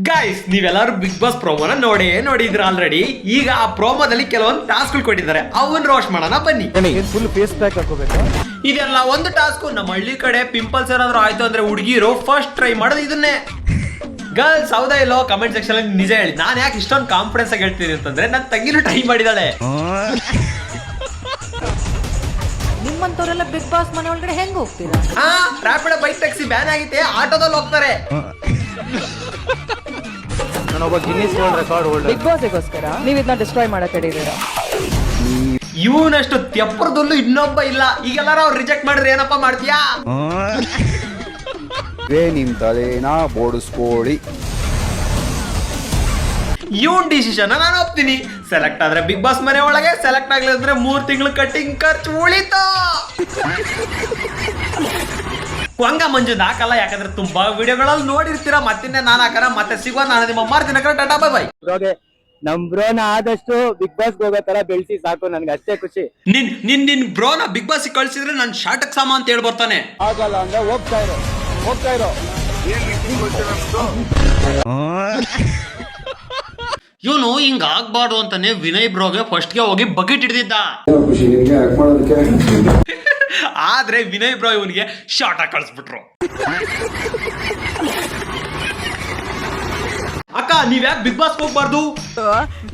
Guys ನೀವೆಲ್ಲರೂ big boss ಪ್ರೋಮೋನ ನೋಡಿದ್ರ already. ಈಗ ಆ ಪ್ರೋಮೋದಲ್ಲಿ ಕೆಲವೊಂದು ಟಾಸ್ಕ್ ಕೊಟ್ಟಿದ್ದಾರೆ, ಅವನ್ ರೋಸ್ಟ್ ಮಾಡೋಣ ಬನ್ನಿ. ಫುಲ್ ಫೇಸ್ ಪ್ಯಾಕ್ ಹಾಕೋಬೇಕು. ಇದೆಲ್ಲ ಒಂದು ಟಾಸ್ಕ್. ನಮ್ಮ ಹಳ್ಳಿ ಕಡೆ ಪಿಂಪಲ್ಸ್ ಏನಾದ್ರು ಆಯ್ತು ಅಂದ್ರೆ ಹುಡುಗಿರು ಫಸ್ಟ್ ಟ್ರೈ ಮಾಡೋದು ಇದನ್ನೇ. ಗರ್ಲ್ಸ್ ಹೌದಾ ಇಲ್ಲೋ ಕಮೆಂಟ್ ಸೆಕ್ಷನ್ ಅಲ್ಲಿ ನಿಜ ಹೇಳಿ. ನಾನು ಯಾಕೆ ಇಷ್ಟೊಂದು ಕಾನ್ಫಿಡೆನ್ಸ್ ಆಗಿ ಹೇಳ್ತೀನಿ ಅಂತಂದ್ರೆ ನನ್ನ ತಂಗಿನೂ ಟ್ರೈ ಮಾಡಿದಾಳೆ. ನಿಮ್ಮಂತವರೆಲ್ಲ ಬಿಗ್ ಬಾಸ್ ಮನೆ ಒಳಗಡೆ ಹೆಂಗ್ ಹೋಗ್ತೀರಾ? ರ್ಯಾಪಿಡ್ ಬೈಕ್ ಟ್ಯಾಕ್ಸಿ ಬ್ಯಾನ್ ಆಗಿತ್ತೆ, ಆಟೋದಲ್ಲಿ ಹೋಗ್ತಾರೆ. ನಾನೊಬ್ಬ Guinness World Record holder. Bigg ಬಾಸ್ಗೋಸ್ಕರ ನೀವು ಇದನ್ನ ಡಿಸ್ಟ್ರಾಯ್ ಮಾಡಕ್ ಹೇಳಿದೀರಾ. ಇವನಷ್ಟು ತೆಪ್ಪರದಲ್ಲೂ ಇನ್ನೊಬ್ಬ ಇಲ್ಲ. ಈಗೆಲ್ಲಾರ ಅವ್ರು ರಿಜೆಕ್ಟ್ ಮಾಡಿದ್ರೆ ಏನಪ್ಪಾ ಮಾಡ್ತೀಯಾ? ನಿಮ್ ತಲೆನಾ ಬೋಡಿಸ್ಕೊಳ್ಳಿ. ಇವನ್ ಡಿಸಿಷನ್ ನಾನು ಒಪ್ತೀನಿ. ಸೆಲೆಕ್ಟ್ ಆದ್ರೆ ಬಿಗ್ ಬಾಸ್ ಮನೆ ಒಳಗೆ, ಸೆಲೆಕ್ಟ್ ಆಗ್ಲಿದ್ರೆ 3 ತಿಂಗಳು ಕಟ್ಟಿಂಗ್ ಖರ್ಚು ಉಳಿತು. ಹಂಗ ಮಂಜುದ್ ಹಾಕಲ್ಲ, ಯಾಕಂದ್ರೆ ತುಂಬಾ ವಿಡಿಯೋಗಳಲ್ಲಿ ನೋಡಿರ್ತೀರಾ. ಮತ್ತಿನ್ನೇ ನಾನು ಹಾಕರ ಮತ್ತೆ ಸಿಗುವ. ನಾನು ನಿಮ್ಮ ಮಾರ್ತಿನ ಟಾಟಾ ಬೈ ಬೈ. ನಮ್ ಬ್ರೋನ ಆದಷ್ಟು ಬಿಗ್ ಬಾಸ್ ಹೋಗೋ ತರ ಬೆಳೆಸಿ ಸಾಕು, ನನ್ಗೆ ಅಷ್ಟೇ ಖುಷಿ. ನಿನ್ ಬ್ರೋನ ಬಿಗ್ ಬಾಸ್ ಕಳ್ಸಿದ್ರೆ ನನ್ ಶಾಟಕ್ ಸಾಮ ಅಂತ ಹೇಳಿ ಬರ್ತಾನೆ. ಆಗಲ್ಲ ಅಂದ್ರೆ ಹೋಗ್ತಾ ಇರೋ ಇವನು ಹಿಂಗ ಆಗ್ಬಾರ್ದು ಅಂತಾನೆ ವಿನಯ್ ಬ್ರೋಗೆ ಫಸ್ಟ್ಗೆ ಹೋಗಿ ಬಕೆಟ್ ಹಿಡಿದಿದ್ದ. ಆದ್ರೆ ವಿನಯ್ ಬ್ರೋ ಇವನಿಗೆ ಶಾರ್ಟ್ ಆಗಿ ಕಳಿಸ್ಬಿಟ್ರು. ಅಕ್ಕ ನೀವ್ ಯಾಕೆ ಬಿಗ್ ಬಾಸ್ ಹೋಗ್ಬಾರ್ದು?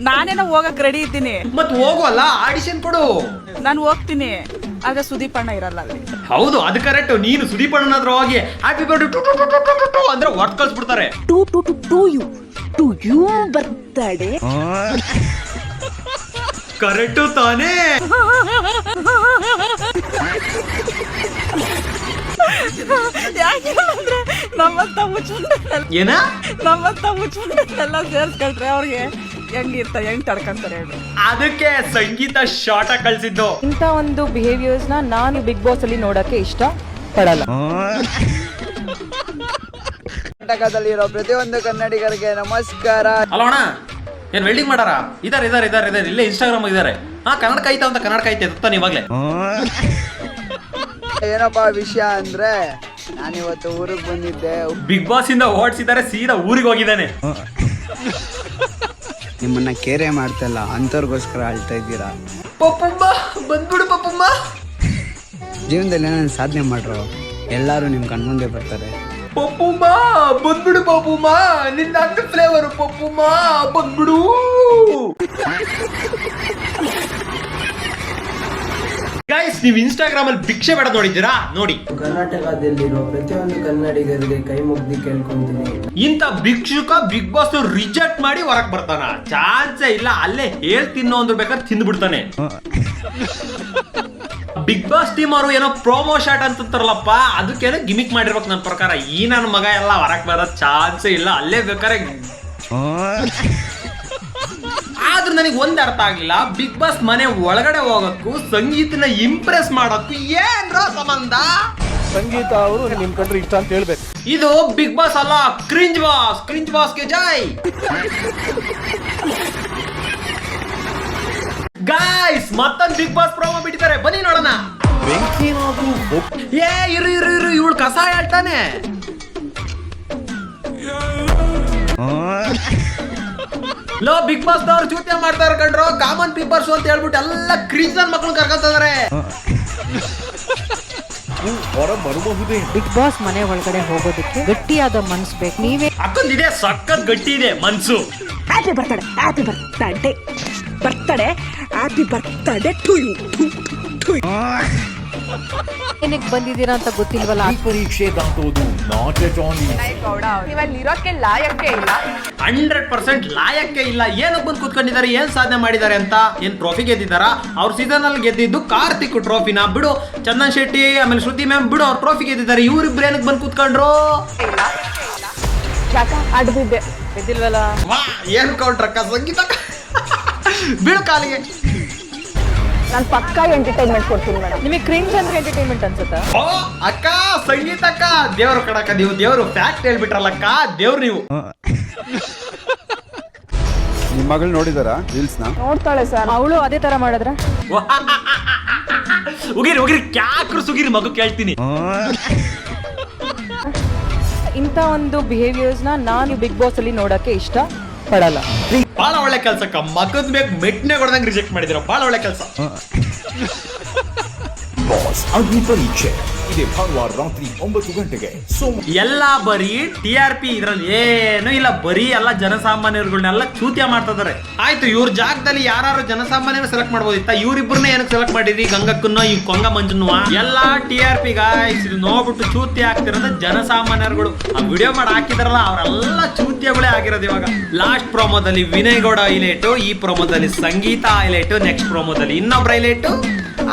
ನಾನೇನೋ ಹೋಗಕ್ ರೆಡಿ ಇದ್ದೀನಿ. ಮತ್ ಹೋಗುವಲ್ಲ, ಆಡಿಷನ್ ಕೊಡು. ನಾನು ಹೋಗ್ತೀನಿ, ಆದ್ರೆ ಸುದೀಪ್ ಅಣ್ಣ ಇರಲ್ಲ ಅಲ್ಲಿ. ಹೌದು, ಅದು ಕರೆಕ್ಟ್. ನೀನು ಸುದೀಪ್ ಅಣ್ಣನ ಹತ್ರ ಹೋಗಿ ಹ್ಯಾಪಿ ಬರ್ತ್ಡೇ ಅಂದ್ರೆ ಹೊರತ್ ಕಳ್ಸ್ಬಿಡ್ತಾರೆ. ಟು ಯು ಬರ್ತ್ಡೇ ಕರೆಕ್ಟು ತಾನೇ? ಯಾಕೆಂದ್ರೆ ನಮ್ಮಂತ ಏನ ಮುಚ್ಚಿಲ್ಲ ಸೇರ್ಸ್ಕೊಳ್ರೆ ಅವ್ರಿಗೆ ಹೆಂಗ್ ತಡ್ಕೊಂತಾರೆ ಹೇಳಿ. ಅದಕ್ಕೆ ಸಂಗೀತ ಶಾರ್ಟ್ ಆಗಿ ಕಳ್ಸಿದ್ದು. ಇಂಥ ಒಂದು ಬಿಹೇವಿಯರ್ಸ್ ನಾನು ಬಿಗ್ ಬಾಸ್ ಅಲ್ಲಿ ನೋಡಕ್ಕೆ ಇಷ್ಟ ಪಡಲ್ಲ. ಕರ್ನಾಟಕದಲ್ಲಿರೋ ಪ್ರತಿಯೊಂದು ಕನ್ನಡಿಗರಿಗೆ ನಮಸ್ಕಾರ. ಅಲ್ಲೋಣ ಏನ್ ವೆಲ್ಡಿಂಗ್ ಮಾಡಾರ? ಇದಾರೆ ಇಲ್ಲೇ ಇನ್ಸ್ಟಾಗ್ರಾಮ್ ಇದಾರೆ. ಕನ್ನಡಕ ಐತಾ ಅಂತ ಕನ್ನಡಕ ಐತೆ ತಾನೆ ಇವಾಗ್ಲೇ. ಏನಪ್ಪಾ ವಿಷಯ ಅಂದ್ರೆ, ನಾನಿವತ್ತು ಊರಿಗೆ ಬಂದಿದ್ದೆ. ಬಿಗ್ ಬಾಸ್ ಇಂದ ಓಡಿಸಿದ್ದಾರೆ, ಸೀದಾ ಊರಿಗೆ ಹೋಗಿದ್ದಾನೆ. ನಿಮ್ಮನ್ನ ಕೇರೆ ಮಾಡ್ತಲ್ಲ ಅಂತವ್ರಿಗೋಸ್ಕರ ಅಳ್ತಾ ಇದ್ದೀರಾ. ಪಪ್ಪಮ್ಮ ಬಂದ್ಬಿಡು ಪಪ್ಪಮ್ಮ. ಜೀವನದಲ್ಲಿ ಏನಾದ್ರು ಸಾಧನೆ ಮಾಡ್ರು, ಎಲ್ಲಾರು ನಿಮ್ ಕಣ್ಮುಂದೆ ಬರ್ತಾರೆ. ಪಪ್ಪಮ್ಮ ಬಂದ್ಬಿಡು ಪಪ್ಪಮ್ಮ, ನಿನ್ನ ಅಕ್ಕ ಫ್ಲೇವರ್ ಪಪ್ಪಮ್ಮ ಬಂದ್ಬಿಡು. ಗೈಸ್ ನೀವು ಇನ್ಸ್ಟಾಗ್ರಾಮ್ ಅಲ್ಲಿ ಭಿಕ್ಷೆ ಬೇಡ ನೋಡಿದ್ದೀರಾ? ನೋಡಿ, ಕರ್ನಾಟಕದಲ್ಲಿರೋ ಪ್ರತಿಯೊಂದು ಕನ್ನಡಿಗರಿಗೆ ಕೈ ಮುಗ್ದಿ ಕೇಳ್ಕೊಂತೀನಿ. ಇಂಥ ಭಿಕ್ಷುಕ ಬಿಗ್ ಬಾಸ್ ರಿಜೆಕ್ಟ್ ಮಾಡಿ ಹೊರಕ್ ಬರ್ತಾನ? ಚಾನ್ಸೇ ಇಲ್ಲ. ಅಲ್ಲೇ ಹೇಳ್ ತಿನ್ನೋ ಅಂದ್ರೆ ಬೇಕಾದ್ರೆ ತಿಂದ್ಬಿಡ್ತಾನೆ. ಬಿಗ್ ಬಾಸ್ ಟೀಮ್ ಅವರು ಏನೋ ಪ್ರೋಮೋ ಶಾಟ್ ಅಂತಾರಲ್ಲಪ್ಪ, ಅದಕ್ಕೇನೋ ಗಿಮಿಕ್ ಮಾಡಿರ್ಬೇಕು ನನ್ನ ಪ್ರಕಾರ. ಈ ನನ್ನ ಮಗ ಎಲ್ಲ ಹೊರಕ್ ಬರೋ ಚಾನ್ಸೇ ಇಲ್ಲ. ಅಲ್ಲೇ ಬೇಕಾರೆ. ಆದ್ರೂ ನನಗೆ ಒಂದ್ ಅರ್ಥ ಆಗ್ಲಿಲ್ಲ, ಬಿಗ್ ಬಾಸ್ ಮನೆ ಒಳಗಡೆ ಹೋಗಕ್ಕೂ ಸಂಗೀತನ ಇಂಪ್ರೆಸ್ ಮಾಡಕ್ಕೂ ಏನ್ರೋ ಸಂಬಂಧ? ಸಂಗೀತ ಅವರು ನಿಮ್ ಕಂಡ್ರೆ ಇಷ್ಟ ಅಂತ ಹೇಳ್ಬೇಕು. ಇದು ಬಿಗ್ ಬಾಸ್ ಅಲ್ಲ, ಕ್ರಿಂಜ್ ಬಾಸ್ಗೆ ಜೈ. ಗೈಸ್ ಮತ್ತೊಂದು ಬಿಗ್ ಬಾಸ್ ಪ್ರೋಮೋ ಬಿಟ್ಟಿದ್ದಾರೆ, ಬನ್ನಿ ನೋಡೋಣ. ಇರು ಇವಳು ಕಸ ಹೇಳ್ತಾನೆ. ಲೋ ಬಿಗ್ ಬಾಸ್ ದವ್ರು ಚೂತ್ಯ ಮಾಡ್ತಾರೆ ಕಂಡ್ರು. ಕಾಮನ್ ಪೀಪರ್ಸ್ ಅಂತ ಹೇಳ್ಬಿಟ್ಟು ಎಲ್ಲ ಕ್ರಿಶ್ಚಿಯನ್ ಮಕ್ಕಳು ಕರ್ಕೊಂತಾರೆ. ಬಿಗ್ ಬಾಸ್ ಮನೆ ಒಳಗಡೆ ಹೋಗೋದಕ್ಕೆ ಗಟ್ಟಿಯಾದ ಮನ್ಸು ಬೇಕು. ನೀವೇ ಅಕ್ಕೊಂದಿದೆ, ಸಖತ್ ಗಟ್ಟಿ ಇದೆ ಮನ್ಸು. Happy birthday to you. ಏನಕ್ಕೆ ಬಂದಿದ್ದೀರಾ ಅಂತ ಗೊತ್ತಿಲ್ವಲ್ಲ. ಪರೀಕ್ಷೆ ದಾಟೋದು ನಾಟ್ ಎಟ್ ಓನ್ಲಿ. ಇರೋಕೆ ಲಾಯಕ್ಕೆ ಇಲ್ಲ. 100% ಲಾಯಕ್ಕೆ ಇಲ್ಲ. ಏನಕ್ಕೆ ಬಂದು ಕೂತ್ಕೊಂಡಿದ್ದಾರೆ, ಏನ್ ಸಾಧನೆ ಮಾಡಿದ್ದಾರೆ ಅಂತ? ಏನ್ ಟ್ರೋಫಿ ಗೆದ್ದಿದ್ದಾರಾ? ಅವ್ರ ಸೀಸನ್ ಅಲ್ಲಿ ಗೆದ್ದಿದ್ದು ಕಾರ್ತಿಕ್ ಟ್ರೋಫಿನ ಬಿಡು. ಚಂದನ್ ಶೆಟ್ಟಿ ಆಮೇಲೆ ಶ್ರುತಿ ಮ್ಯಾಮ್ ಬಿಡು, ಅವ್ರ ಟ್ರೋಫಿ ಗೆದ್ದಿದ್ದಾರೆ. ಇವ್ರಿಬ್ರು ಏನಕ್ಕೆ ಬಂದು ಕೂತ್ಕೊಂಡ್ರು? ಗೆದ್ದಿಲ್ವಲ್ಲ. ಏನ್ ಕೌಂಟ್ರಕ್ಕ ಸಂಗೀತ ಬಿಡು ಕಾಲಿಗೆ. ನಾನು ಪಕ್ಕಾ ಎಂಟರ್ಟೈನ್ಮೆಂಟ್ ಕೊಡ್ತೀನಿ ಮೇಡಮ್. ನಿಮಗೆ ಕ್ರಿಂಜ್ ಅಂದ್ರೆ ಎಂಟರ್ಟೈನ್ಮೆಂಟ್ ಅನ್ಸುತ್ತಾ? ಓ ಅಕ್ಕ ಸಂಗೀತ ಅಕ್ಕ, ದೇವ್ರು ಕಡಕ ನೀವು. ದೇವ್ರು ಫ್ಯಾಕ್ಟ್ ಹೇಳ್ಬಿಟ್ರಲ್ಲಕ್ಕ, ದೇವ್ರು ನೀವು. ನಿಮ್ ಮಗಳು ನೋಡಿದಾರಾ ರೀಲ್ಸ್ ನ? ನೋಡ್ತಾಳೆ ಸರ್. ಅವಳು ಅದೇ ತರ ಮಾಡಿದ್ರೆ ಉಗಿರಿ ಕ್ಯಾಕ್ರು ಸುಗಿರಿ ಮಗು ಕೇಳ್ತೀನಿ. ಇಂಥ ಒಂದು ಬಿಹೇವಿಯರ್ಸ್ ನಾನು ಬಿಗ್ ಬಾಸ್ ಅಲ್ಲಿ ನೋಡಕ್ಕೆ ಇಷ್ಟ ಪಡಲ್ಲ. ಬಹಳ ಒಳ್ಳೆ ಕೆಲ್ಸಕ್ಕ, ಮಗದ ಬೇಕು ಮೆಟ್ನೆ ಕೊಡ್ದಂಗೆ ರಿಜೆಕ್ಟ್ ಮಾಡಿದಿರ, ಬಹಳ ಒಳ್ಳೆ ಕೆಲಸ. ಅಗ್ನಿ ಪರೀಕ್ಷೆ ಇದೇ ಭಾನುವಾರ ರಾತ್ರಿ 9 ಗಂಟೆಗೆ. ಎಲ್ಲ ಬರೀ TRP, ಇದ್ರಲ್ಲಿ ಏನು ಇಲ್ಲ, ಬರೀ ಎಲ್ಲ ಜನಸಾಮಾನ್ಯರುಗಳನ್ನೆಲ್ಲ ಚೂತ್ಯ ಮಾಡ್ತಾ ಇದಾರೆ. ಆಯ್ತು, ಇವ್ರ ಜಾಗದಲ್ಲಿ ಯಾರು ಜನಸಾಮಾನ್ಯರು ಸೆಲೆಕ್ಟ್ ಮಾಡ್ಬೋದಿತ್ತ, ಇವ್ರಿಬ್ರನ್ನೇ ಏನಕ್ಕೆ ಸೆಲೆಕ್ಟ್ ಮಾಡಿದ್ರಿ, ಗಂಗಕ್ಕನ್ನೋ ಈ ಕೊಂಗ ಮಂಜನ್ನು. ಎಲ್ಲ TRP ಗಾಯ್ಸ್, ಇದು ನೋಡ್ಬಿಟ್ಟು ಚೂತ್ಯ ಆಗ್ತಿರೋದು ಜನಸಾಮಾನ್ಯರುಗಳು. ಆ ವಿಡಿಯೋ ಮಾಡಿ ಹಾಕಿದಾರಲ್ಲ ಅವರೆಲ್ಲ ಚೂತ್ಯಗಳೇ ಆಗಿರೋದು. ಇವಾಗ ಲಾಸ್ಟ್ ಪ್ರೋಮೋದಲ್ಲಿ ವಿನಯ್ ಗೌಡ ಹೈಲೈಟು, ಈ ಪ್ರೋಮೋದಲ್ಲಿ ಸಂಗೀತ ಹೈಲೈಟು, ನೆಕ್ಸ್ಟ್ ಪ್ರೋಮೋದಲ್ಲಿ ಇನ್ನೊಬ್ರು ಹೈಲೈಟು.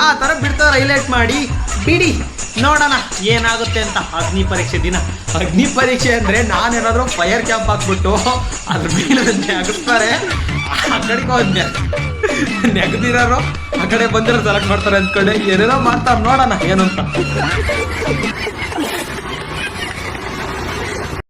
ಆ ತರ ಬಿಡ್ತಾರೆ, ಹೈಲೈಟ್ ಮಾಡಿ ಬಿಡಿ, ನೋಡೋಣ ಏನಾಗುತ್ತೆ ಅಂತ. ಅಗ್ನಿ ಪರೀಕ್ಷೆ ದಿನ, ಅಗ್ನಿ ಪರೀಕ್ಷೆ ಅಂದ್ರೆ ನಾನೇನಾದ್ರೂ ಫೈರ್ ಕ್ಯಾಂಪ್ ಹಾಕ್ಬಿಟ್ಟು ಅದ್ರ ಮೇಲೆ ನೆಗೆಸ್ತಾರೆ, ಆ ಕಡೆಗೆ ಹೋದ್ನೆ ನೆಗದಿರೋರು ಆ ಕಡೆ ಬಂದಿರೋ ಸೆಲೆಕ್ಟ್ ಮಾಡ್ತಾರೆ ಅಂದ್ಕೊಂಡೆ, ಏನೇನೋ ಮಾಡ್ತಾರೆ, ನೋಡೋಣ ಏನು ಅಂತ.